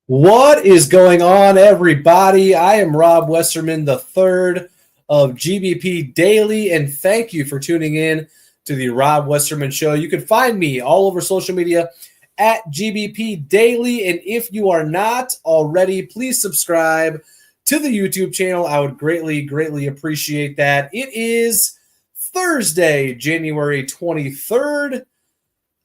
What is going on, everybody? I am Rob Westerman, the third of GBP Daily, and thank you for tuning in to the Rob Westerman Show. You can find me all over social media at GBP Daily, and if you are not already, please subscribe to the YouTube channel. I would greatly appreciate that. It is Thursday, January 23rd.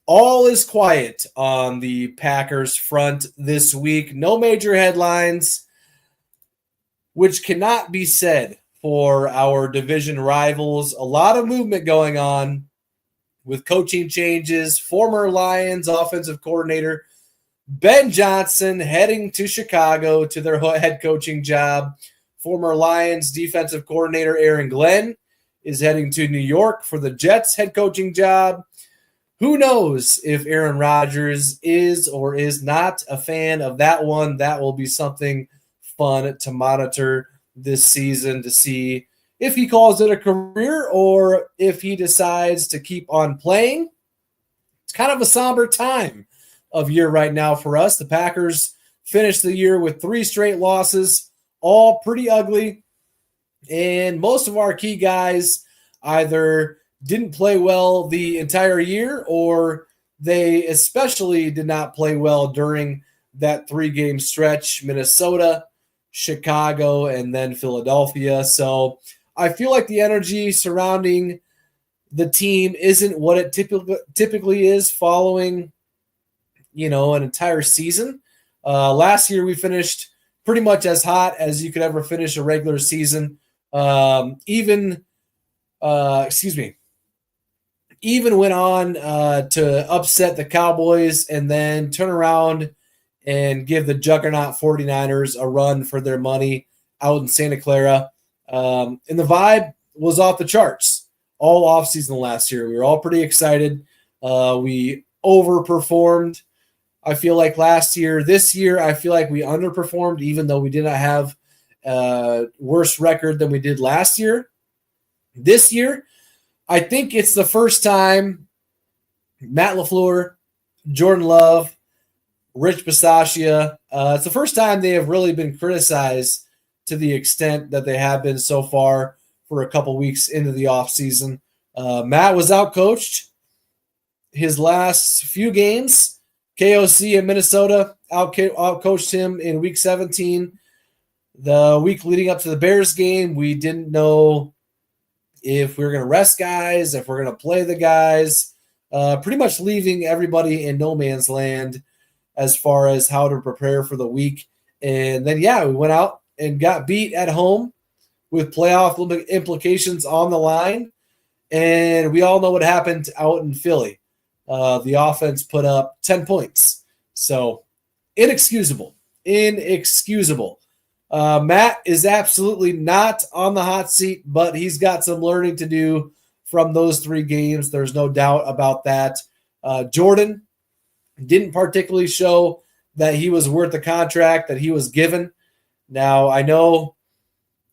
All is quiet on the Packers front this week. No major headlines, which cannot be said for our division rivals. A lot of movement going on with coaching changes. Former Lions offensive coordinator Ben Johnson heading to Chicago to their head coaching job. Former Lions defensive coordinator Aaron Glenn is heading to New York for the Jets head coaching job. Who knows if Aaron Rodgers is or is not a fan of that one? That will be something fun to monitor this season to see if he calls it a career or if he decides to keep on playing. It's kind of a somber time of year right now for us. The Packers finished the year with 3 straight losses, all pretty ugly. And most of our key guys either didn't play well the entire year, or they especially did not play well during that 3-game stretch: Minnesota, Chicago, and then Philadelphia. So I feel like the energy surrounding the team isn't what it typically is following, an entire season. Last year we finished pretty much as hot as you could ever finish a regular season. Even went on to upset the Cowboys and then turn around and give the juggernaut 49ers a run for their money out in Santa Clara. And the vibe was off the charts all offseason last year. We were all pretty excited. We overperformed, I feel like, last year. This year, I feel like we underperformed, even though we did not have a worse record than we did last year. This year, I think it's the first time Matt LaFleur, Jordan Love, Rich Bisaccia, it's the first time they have really been criticized to the extent that they have been so far for a couple weeks into the offseason. Matt was outcoached his last few games. KOC in Minnesota outcoached him in Week 17. The week leading up to the Bears game, we didn't know if we were going to rest guys, if we're going to play the guys, pretty much leaving everybody in no man's land as far as how to prepare for the week. And then, we went out and got beat at home with playoff implications on the line. And we all know what happened out in Philly. The offense put up 10 points. So inexcusable. Matt is absolutely not on the hot seat, but he's got some learning to do from those 3 games. There's no doubt about that. Jordan didn't particularly show that he was worth the contract that he was given. Now, I know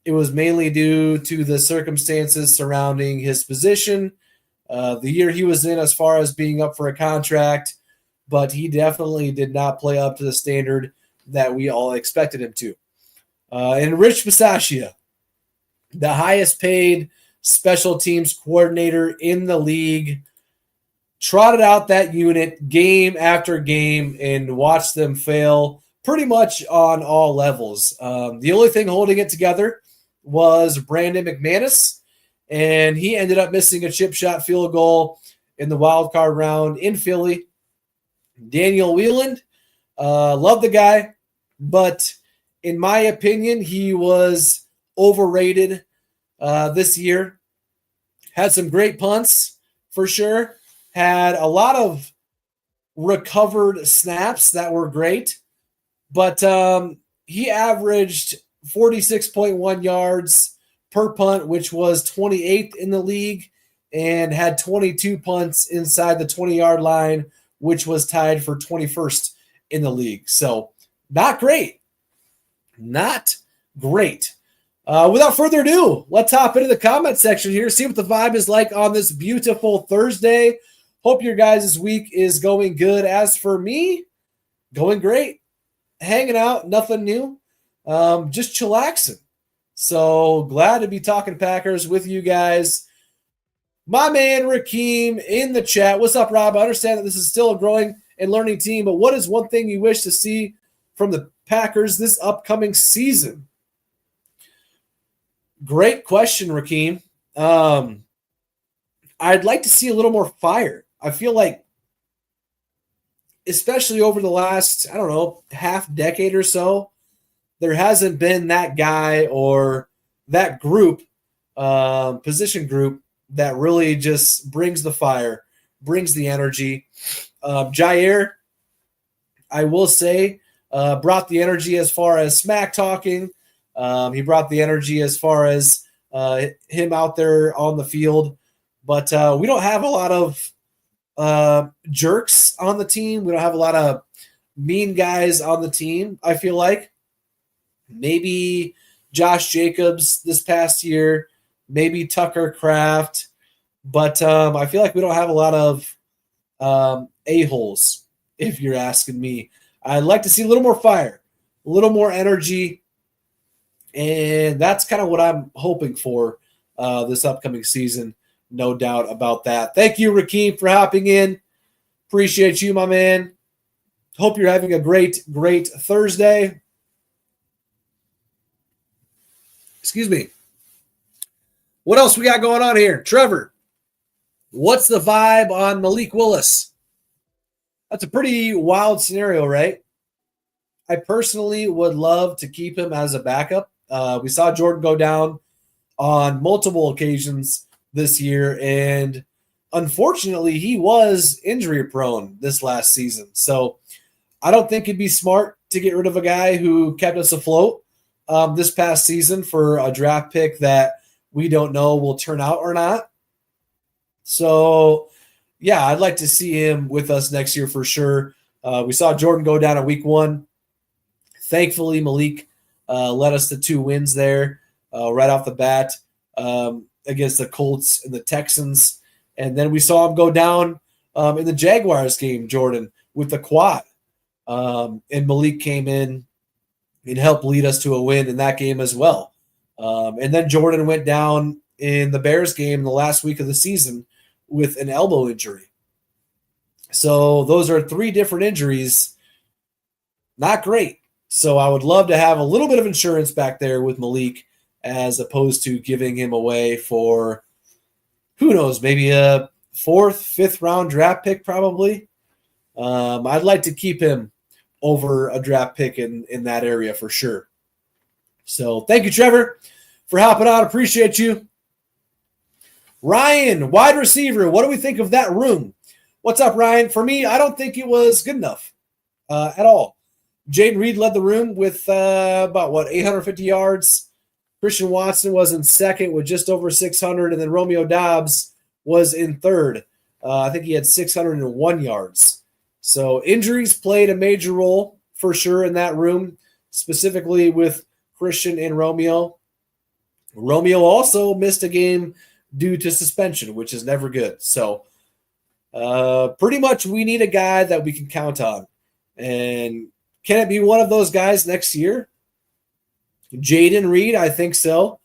it was mainly due to the circumstances surrounding his position, the year he was in as far as being up for a contract, but he definitely did not play up to the standard that we all expected him to. And Rich Bisaccia, the highest paid special teams coordinator in the league, trotted out that unit game after game and watched them fail pretty much on all levels. The only thing holding it together was Brandon McManus, and he ended up missing a chip shot field goal in the wild card round in Philly. Daniel Wheeland, love the guy, but in my opinion, he was overrated this year. Had some great punts for sure. Had a lot of recovered snaps that were great. But he averaged 46.1 yards per punt, which was 28th in the league, and had 22 punts inside the 20-yard line, which was tied for 21st in the league. So not great. Not great. Without further ado, let's hop into the comment section here, see what the vibe is like on this beautiful Thursday. Hope your guys' week is going good. As for me, going great. hanging out, nothing new, just chillaxing. So glad to be talking Packers with you guys. My man Rakeem in the chat. What's up, Rob? I understand that this is still a growing and learning team, but what is one thing you wish to see from the Packers this upcoming season? Great question, Rakeem. I'd like to see a little more fire. I feel like, especially over the last, I don't know, half decade or so, there hasn't been that guy or that group, position group, that really just brings the fire, brings the energy. Jair, I will say, brought the energy as far as smack talking. He brought the energy as far as him out there on the field. But we don't have a lot of jerks on the team. We don't have a lot of mean guys on the team, I feel like. Maybe Josh Jacobs this past year, maybe Tucker Kraft. But I feel like we don't have a lot of a-holes, if you're asking me. I'd like to see a little more fire, a little more energy, and that's kind of what I'm hoping for this upcoming season. No doubt about that. Thank you, Rakeem, for hopping in. Appreciate you, my man. Hope you're having a great, great Thursday. Excuse me. What else we got going on here? Trevor, what's the vibe on Malik Willis? That's a pretty wild scenario, right? I personally would love to keep him as a backup. We saw Jordan go down on multiple occasions this year, and unfortunately, he was injury prone this last season. So I don't think it'd be smart to get rid of a guy who kept us afloat this past season for a draft pick that we don't know will turn out or not. So, yeah, I'd like to see him with us next year for sure. We saw Jordan go down in week 1. Thankfully, Malik led us to 2 wins there right off the bat against the Colts and the Texans. And then we saw him go down in the Jaguars game, Jordan, with the quad. And Malik came in and helped lead us to a win in that game as well. And then Jordan went down in the Bears game the last week of the season with an elbow injury. So those are 3 different injuries. Not great. So I would love to have a little bit of insurance back there with Malik as opposed to giving him away for, who knows, maybe a 4th, 5th round draft pick probably. I'd like to keep him over a draft pick in that area for sure. So thank you, Trevor, for hopping on. Appreciate you. Ryan, wide receiver. What do we think of that room? What's up, Ryan? For me, I don't think it was good enough at all. Jaden Reed led the room with 850 yards. Christian Watson was in second with just over 600, and then Romeo Doubs was in third. I think he had 601 yards. So injuries played a major role for sure in that room, specifically with Christian and Romeo. Romeo also missed a game due to suspension, which is never good. So pretty much we need a guy that we can count on. And can it be one of those guys next year? Jaden Reed, I think so.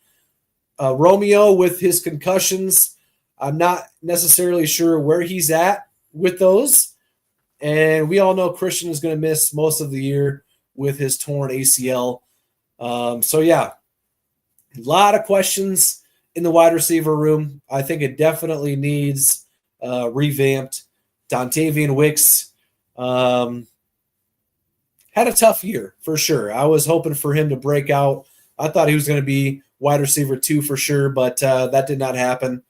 Romeo with his concussions, I'm not necessarily sure where he's at with those. And we all know Christian is going to miss most of the year with his torn ACL. So, yeah, a lot of questions in the wide receiver room. I think it definitely needs revamped. Dontavian Wicks had a tough year for sure. I was hoping for him to break out. I thought he was going to be wide receiver 2 for sure, but that did not happen.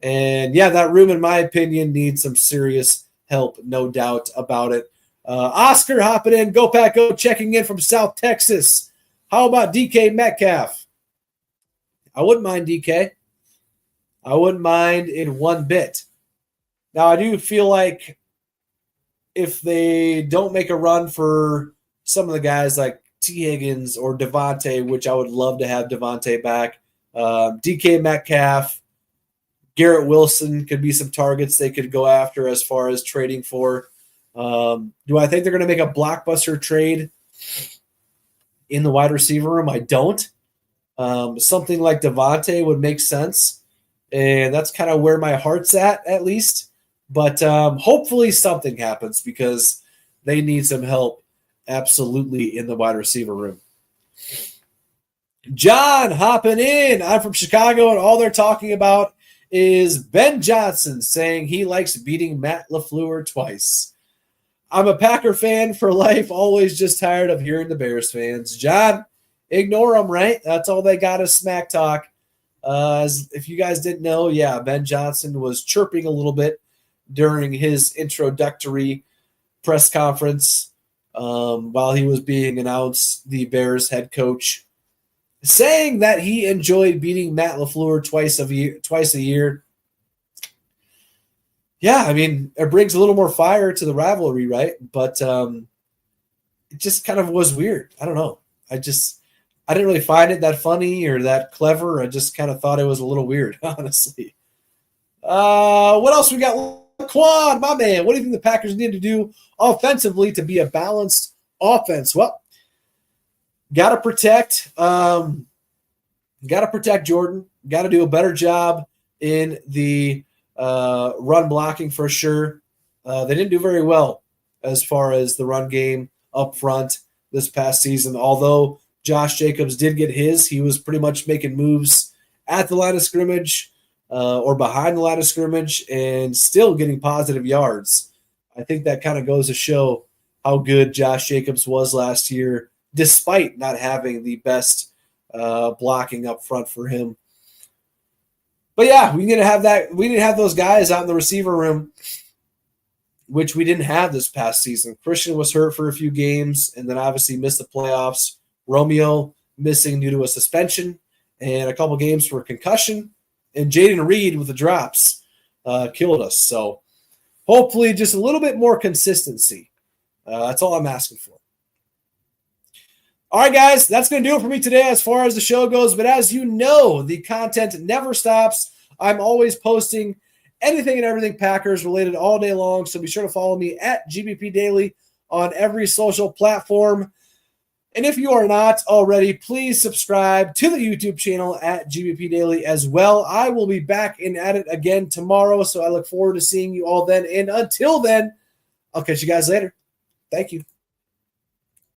And, yeah, that room, in my opinion, needs some serious help, no doubt about it. Oscar hopping in, Go Pack Go, checking in from South Texas. How about DK Metcalf? I wouldn't mind DK. I wouldn't mind in one bit. Now, I do feel like if they don't make a run for some of the guys like T. Higgins or Devontae, which I would love to have Devontae back, DK Metcalf, Garrett Wilson could be some targets they could go after as far as trading for. Do I think they're going to make a blockbuster trade? in the wide receiver room. I don't. Something like Devontae would make sense, and that's kind of where my heart's at least. But hopefully something happens because they need some help absolutely in the wide receiver room. John hopping in. I'm from Chicago, and all they're talking about is Ben Johnson saying he likes beating Matt LaFleur twice. I'm a Packer fan for life, always just tired of hearing the Bears fans. John, ignore them, right? That's all they got is smack talk. If you guys didn't know, yeah, Ben Johnson was chirping a little bit during his introductory press conference while he was being announced the Bears head coach, saying that he enjoyed beating Matt LaFleur twice a year. Yeah, I mean, it brings a little more fire to the rivalry, right? But it just kind of was weird. I don't know. I didn't really find it that funny or that clever. I just kind of thought it was a little weird, honestly. What else we got? Quan, my man, what do you think the Packers need to do offensively to be a balanced offense? Well, got to protect Jordan. Got to do a better job in the run blocking for sure. They didn't do very well as far as the run game up front this past season. Although Josh Jacobs did get his, he was pretty much making moves at the line of scrimmage or behind the line of scrimmage and still getting positive yards. I think that kind of goes to show how good Josh Jacobs was last year, despite not having the best blocking up front for him. But yeah, we need to have that. We need to have those guys out in the receiver room, which we didn't have this past season. Christian was hurt for a few games and then obviously missed the playoffs. Romeo missing due to a suspension and a couple games for a concussion. And Jaden Reed with the drops killed us. So hopefully just a little bit more consistency. That's all I'm asking for. All right, guys, that's going to do it for me today as far as the show goes. But as you know, the content never stops. I'm always posting anything and everything Packers related all day long. So be sure to follow me at GBP Daily on every social platform. And if you are not already, please subscribe to the YouTube channel at GBP Daily as well. I will be back at it again tomorrow, so I look forward to seeing you all then. And until then, I'll catch you guys later. Thank you.